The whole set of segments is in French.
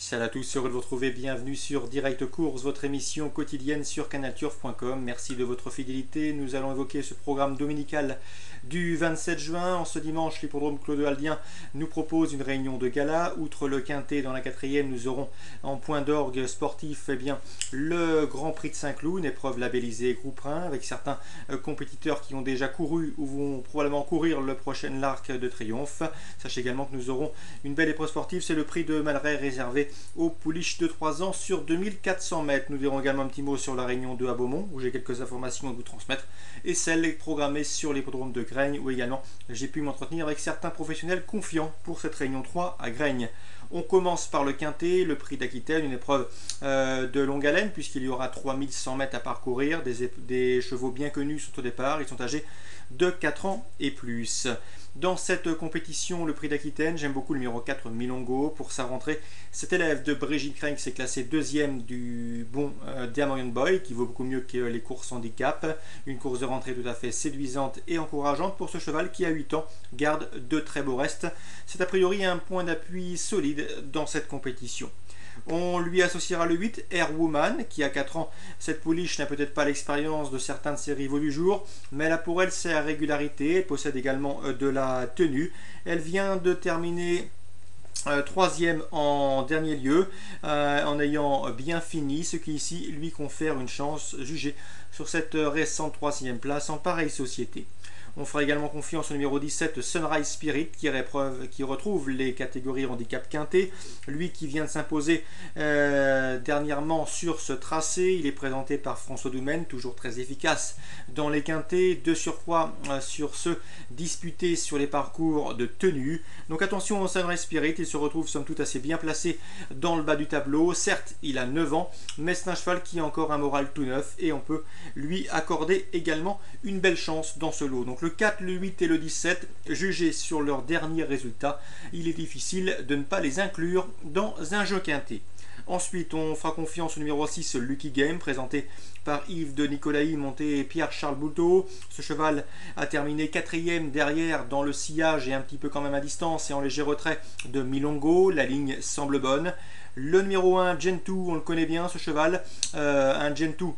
Salut à tous, heureux de vous retrouver, bienvenue sur Direct Course, votre émission quotidienne sur canalturf.com. Merci de votre fidélité. Nous allons évoquer ce programme dominical du 27 juin. En ce dimanche, l'hippodrome Claude Aldien nous propose une réunion de gala. Outre le quintet dans la quatrième, nous aurons en point d'orgue sportif le Grand Prix de Saint-Cloud, une épreuve labellisée Groupe 1 avec certains compétiteurs qui ont déjà couru ou vont probablement courir le prochain L'Arc de Triomphe. Sachez également que nous aurons une belle épreuve sportive, c'est le prix de Malray réservé aux pouliches de 3 ans sur 2400 mètres. Nous dirons également un petit mot sur la réunion 2 à Beaumont, où j'ai quelques informations à vous transmettre, et celle programmée sur l'hippodrome de Graignes, où également j'ai pu m'entretenir avec certains professionnels confiants pour cette réunion 3 à Graignes. On commence par le quintet, le prix d'Aquitaine, une épreuve de longue haleine, puisqu'il y aura 3100 mètres à parcourir. Des chevaux bien connus sont au départ, ils sont âgés de 4 ans et plus. Dans cette compétition, le prix d'Aquitaine, j'aime beaucoup le numéro 4, Milongo. Pour sa rentrée, cet élève de Brigitte Crank s'est classé deuxième du bon Diamond Boy, qui vaut beaucoup mieux que les courses handicap. Une course de rentrée tout à fait séduisante et encourageante pour ce cheval qui, à 8 ans, garde de très beaux restes. C'est a priori un point d'appui solide dans cette compétition. On lui associera le 8, Air Woman, qui a 4 ans. Cette pouliche n'a peut-être pas l'expérience de certains de ses rivaux du jour, mais elle a pour elle sa régularité. Elle possède également de la tenue. Elle vient de terminer troisième en dernier lieu, en ayant bien fini, ce qui ici lui confère une chance jugée sur cette récente troisième place en pareille société. On fera également confiance au numéro 17, Sunrise Spirit, qui retrouve les catégories handicap quintet. Lui qui vient de s'imposer dernièrement sur ce tracé. Il est présenté par François Doumen, toujours très efficace dans les quintets. De surcroît sur ceux disputés sur les parcours de tenue. Donc attention au Sunrise Spirit, il se retrouve somme toute assez bien placé dans le bas du tableau. Certes, il a 9 ans, mais c'est un cheval qui a encore un moral tout neuf et on peut lui accorder également une belle chance dans ce lot. Donc le 4, le 8 et le 17, jugés sur leurs derniers résultats, il est difficile de ne pas les inclure dans un jeu quintet. Ensuite, on fera confiance au numéro 6, Lucky Game, présenté par Yves de Nicolaï, monté Pierre-Charles Bouteau. Ce cheval a terminé 4e derrière dans le sillage et un petit peu quand même à distance et en léger retrait de Milongo. La ligne semble bonne. Le numéro 1, Gentoo, on le connaît bien ce cheval, un Gentoo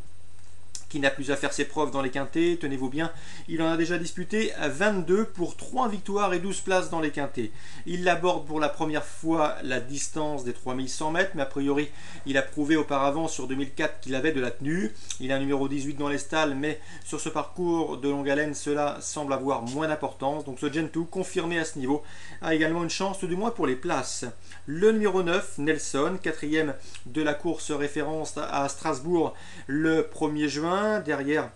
qui n'a plus à faire ses preuves dans les quintets, tenez-vous bien, il en a déjà disputé 22 pour 3 victoires et 12 places dans les quintets. Il aborde pour la première fois la distance des 3100 mètres, mais a priori il a prouvé auparavant sur 2004 qu'il avait de la tenue. Il a un numéro 18 dans les stalles, mais sur ce parcours de longue haleine, cela semble avoir moins d'importance. Donc ce Gentoo, confirmé à ce niveau, a également une chance tout du moins pour les places. Le numéro 9, Nelson, 4e de la course référence à Strasbourg le 1er juin. Derrière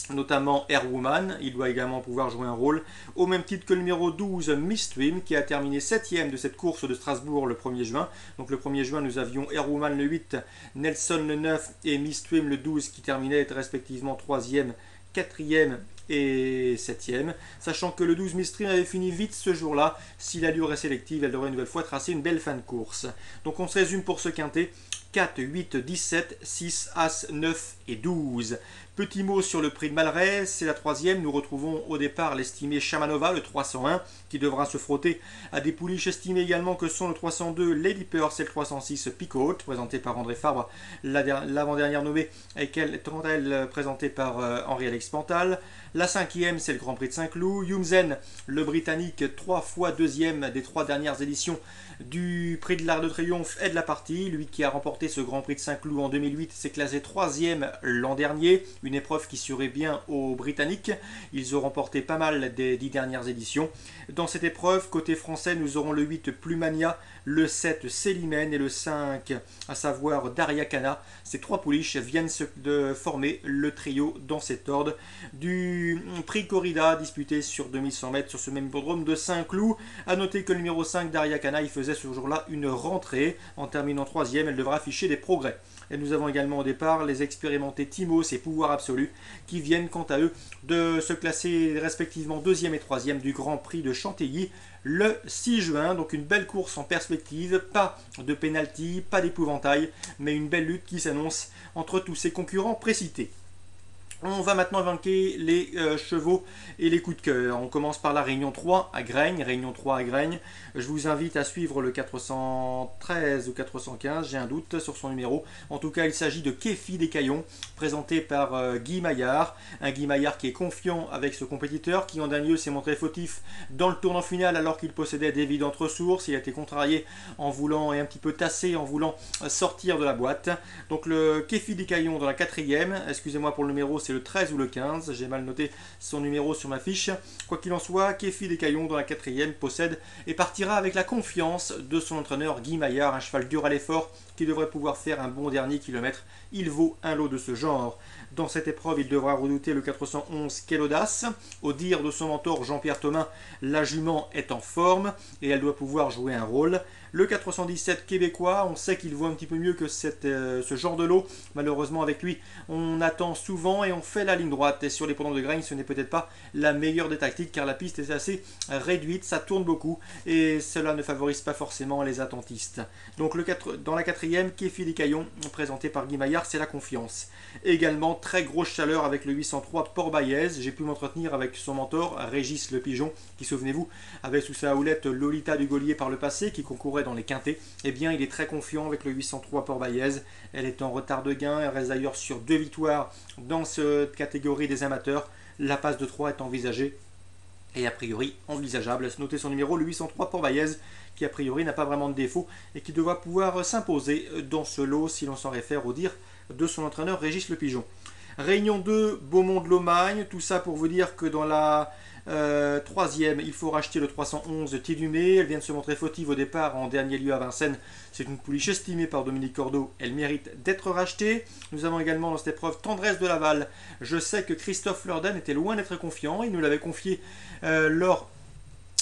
notamment Air Woman, il doit également pouvoir jouer un rôle, au même titre que le numéro 12, Miss Twim, qui a terminé 7e de cette course de Strasbourg le 1er juin. Donc le 1er juin, nous avions Air Woman le 8, Nelson le 9 et Miss Twim le 12 qui terminaient respectivement 3e, 4e et 7e, sachant que le 12 Miss Twim avait fini vite ce jour-là. Si l'allure est sélective, elle devrait une nouvelle fois tracer une belle fin de course. Donc on se résume pour ce quintet: 4, 8, 17, 6, As, 9 et 12. Petit mot sur le prix de Malray, c'est la 3e. Nous retrouvons au départ l'estimé Shamanova, le 301, qui devra se frotter à des pouliches estimées également que sont le 302 Lady Purse et le 306 Picote, présenté par André Fabre, l'avant-dernière nommée, et quant à elle présentée par Henri-Alex Pantal. La 5e, c'est le Grand Prix de Saint-Cloud. Youmzen, le Britannique, 3 fois 2e des 3 dernières éditions du Prix de l'Arc de Triomphe, est de la partie. Lui qui a remporté ce Grand Prix de Saint-Cloud en 2008 s'est classé 3e l'an dernier. Une épreuve qui serait bien aux Britanniques. Ils ont remporté pas mal des 10 dernières éditions. Dans cette épreuve, côté français, nous aurons le 8 Plumania, le 7 Célimène et le 5, à savoir Daria Kana. Ces 3 pouliches viennent de former le trio dans cet ordre du prix Corrida disputé sur 2100 mètres sur ce même hippodrome de Saint-Cloud. A noter que le numéro 5 Daria Kana, il faisait ce jour-là une rentrée. En terminant 3e, elle devra afficher des progrès. Et nous avons également au départ les expérimentés Timos et Pouvoir Absolu qui viennent quant à eux de se classer respectivement 2e et 3e du Grand Prix de Chantilly le 6 juin. Donc une belle course en perspective, pas de pénalty, pas d'épouvantail, mais une belle lutte qui s'annonce entre tous ces concurrents précités. On va maintenant évoquer les chevaux et les coups de cœur. On commence par la Réunion 3 à Graignes. Réunion 3 à Graignes. Je vous invite à suivre le 413 ou 415, j'ai un doute sur son numéro. En tout cas, il s'agit de Kefi des Caillons, présenté par Guy Maillard. Un Guy Maillard qui est confiant avec ce compétiteur, qui en dernier lieu s'est montré fautif dans le tournant final alors qu'il possédait d'évidentes ressources. Il a été contrarié en voulant et un petit peu tassé en voulant sortir de la boîte. Donc le Kefi des Caillons dans la quatrième. Excusez-moi pour le numéro, c'est le 13 ou le 15, j'ai mal noté son numéro sur ma fiche. Quoi qu'il en soit, Kefi des Caillons dans la quatrième possède et partira avec la confiance de son entraîneur Guy Maillard, un cheval dur à l'effort qui devrait pouvoir faire un bon dernier kilomètre. Il vaut un lot de ce genre. Dans cette épreuve, il devra redouter le 411 Quelle Audace. Au dire de son mentor Jean-Pierre Thomas, la jument est en forme et elle doit pouvoir jouer un rôle. Le 417 Québécois, on sait qu'il vaut un petit peu mieux que ce genre de lot. Malheureusement, avec lui, on attend souvent et on fait la ligne droite. Et sur les pendants de Graignes, ce n'est peut-être pas la meilleure des tactiques car la piste est assez réduite, ça tourne beaucoup et cela ne favorise pas forcément les attentistes. Donc dans la quatrième, Kefi des Caillons, présenté par Guy Maillard, c'est la confiance. Également, très grosse chaleur avec le 803 Port-Baillez. J'ai pu m'entretenir avec son mentor, Régis Le Pigeon, qui, souvenez-vous, avait sous sa houlette Lolita du Gaulier par le passé, qui concourait dans les quintés. Eh bien, il est très confiant avec le 803 Port-Baillez. Elle est en retard de gain, elle reste d'ailleurs sur 2 victoires dans cette catégorie des amateurs. La passe de 3 est envisagée et a priori envisageable. Notez son numéro, le 803 Port-Baillez, qui a priori n'a pas vraiment de défaut et qui devra pouvoir s'imposer dans ce lot si l'on s'en réfère au dire de son entraîneur Régis Le Pigeon. Réunion 2, Beaumont de Lomagne, tout ça pour vous dire que dans la troisième, il faut racheter le 311 Tidumé. Elle vient de se montrer fautive au départ en dernier lieu à Vincennes. C'est une pouliche estimée par Dominique Cordeau. Elle mérite d'être rachetée. Nous avons également dans cette épreuve Tendresse de Laval. Je sais que Christophe Lurden était loin d'être confiant. Il nous l'avait confié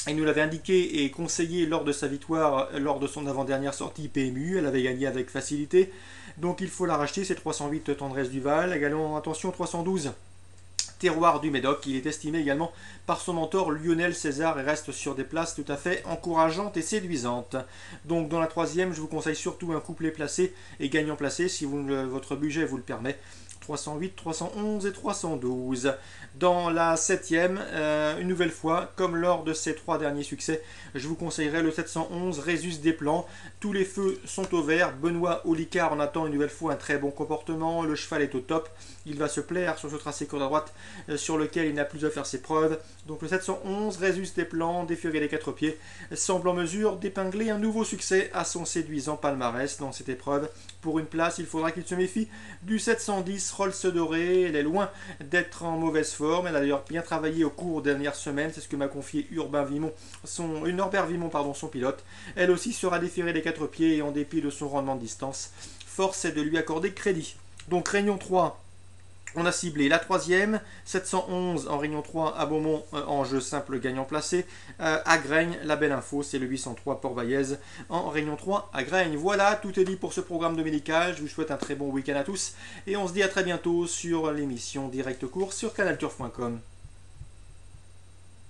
il nous l'avait indiqué et conseillé lors de sa victoire, lors de son avant-dernière sortie PMU. Elle avait gagné avec facilité. Donc il faut la racheter, c'est 308 Tendresse du Val. Également, attention, 312 Terroir du Médoc. Il est estimé également par son mentor Lionel César et reste sur des places tout à fait encourageantes et séduisantes. Donc dans la troisième, je vous conseille surtout un couplet placé et gagnant placé si votre budget vous le permet. 308, 311 et 312. Dans la septième, une nouvelle fois, comme lors de ces 3 derniers succès, je vous conseillerais le 711 Résus des Plans. Tous les feux sont au vert. Benoît Olicard en attend une nouvelle fois un très bon comportement. Le cheval est au top. Il va se plaire sur ce tracé corde à droite sur lequel il n'a plus à faire ses preuves. Donc le 711 Résus des Plans, déféré les 4 pieds, semble en mesure d'épingler un nouveau succès à son séduisant palmarès dans cette épreuve. Pour une place, il faudra qu'il se méfie du 710 Rolls Doré. Elle est loin d'être en mauvaise forme. Elle a d'ailleurs bien travaillé au cours des dernières semaines. C'est ce que m'a confié Norbert Vimont, son pilote. Elle aussi sera déférée les 4 pieds et en dépit de son rendement de distance, force est de lui accorder crédit. Donc Réunion 3, on a ciblé la troisième, 711 en Réunion 3 à Beaumont en jeu simple gagnant placé. À Graignes, la belle info, c'est le 803 Port-Baillez en Réunion 3 à Graignes. Voilà, tout est dit pour ce programme dominical. Je vous souhaite un très bon week-end à tous et on se dit à très bientôt sur l'émission Direct Course sur canalturf.com.